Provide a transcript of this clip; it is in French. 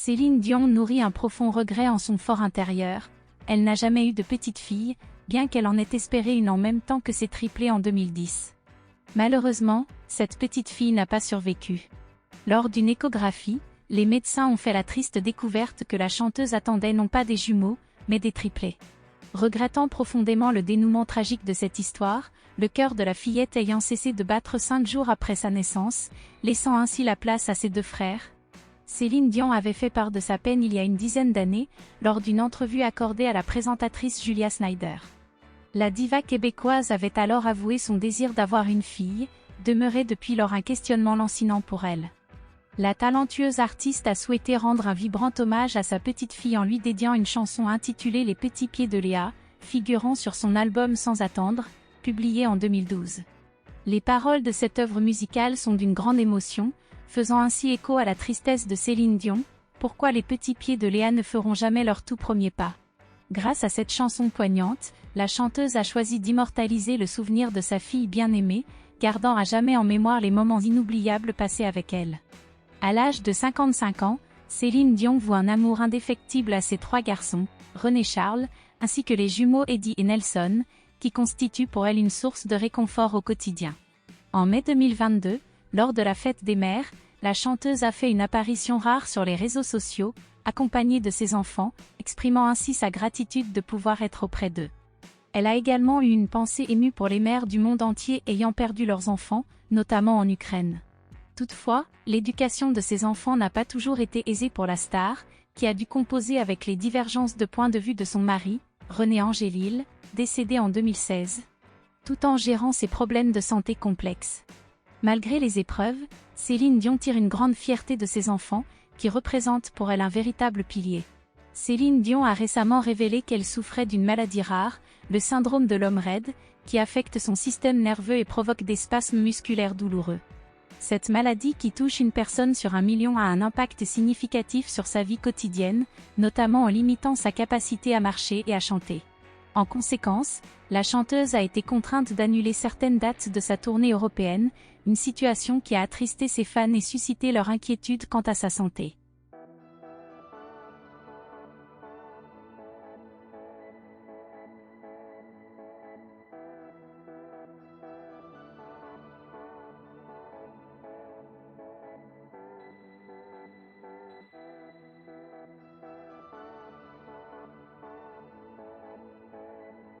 Céline Dion nourrit un profond regret en son fort intérieur. Elle n'a jamais eu de petite fille, bien qu'elle en ait espéré une en même temps que ses triplés en 2010. Malheureusement, cette petite fille n'a pas survécu. Lors d'une échographie, les médecins ont fait la triste découverte que la chanteuse attendait non pas des jumeaux, mais des triplés. Regrettant profondément le dénouement tragique de cette histoire, le cœur de la fillette ayant cessé de battre 5 jours après sa naissance, laissant ainsi la place à ses 2 frères, Céline Dion avait fait part de sa peine il y a une dizaine d'années, lors d'une entrevue accordée à la présentatrice Julia Snyder. La diva québécoise avait alors avoué son désir d'avoir une fille, demeuré depuis lors un questionnement lancinant pour elle. La talentueuse artiste a souhaité rendre un vibrant hommage à sa petite fille en lui dédiant une chanson intitulée Les petits pieds de Léa, figurant sur son album Sans attendre, publié en 2012. Les paroles de cette œuvre musicale sont d'une grande émotion, faisant ainsi écho à la tristesse de Céline Dion. Pourquoi les petits pieds de Léa ne feront jamais leur tout premier pas? Grâce à cette chanson poignante, la chanteuse a choisi d'immortaliser le souvenir de sa fille bien-aimée, gardant à jamais en mémoire les moments inoubliables passés avec elle. À l'âge de 55 ans, Céline Dion voue un amour indéfectible à ses 3 garçons, René Charles, ainsi que les jumeaux Eddie et Nelson, qui constituent pour elle une source de réconfort au quotidien. En mai 2022, lors de la fête des mères, la chanteuse a fait une apparition rare sur les réseaux sociaux, accompagnée de ses enfants, exprimant ainsi sa gratitude de pouvoir être auprès d'eux. Elle a également eu une pensée émue pour les mères du monde entier ayant perdu leurs enfants, notamment en Ukraine. Toutefois, l'éducation de ses enfants n'a pas toujours été aisée pour la star, qui a dû composer avec les divergences de point de vue de son mari, René Angélil, décédé en 2016, tout en gérant ses problèmes de santé complexes. Malgré les épreuves, Céline Dion tire une grande fierté de ses enfants, qui représentent pour elle un véritable pilier. Céline Dion a récemment révélé qu'elle souffrait d'une maladie rare, le syndrome de l'homme raide, qui affecte son système nerveux et provoque des spasmes musculaires douloureux. Cette maladie qui touche une personne sur 1 million a un impact significatif sur sa vie quotidienne, notamment en limitant sa capacité à marcher et à chanter. En conséquence, la chanteuse a été contrainte d'annuler certaines dates de sa tournée européenne, une situation qui a attristé ses fans et suscité leur inquiétude quant à sa santé.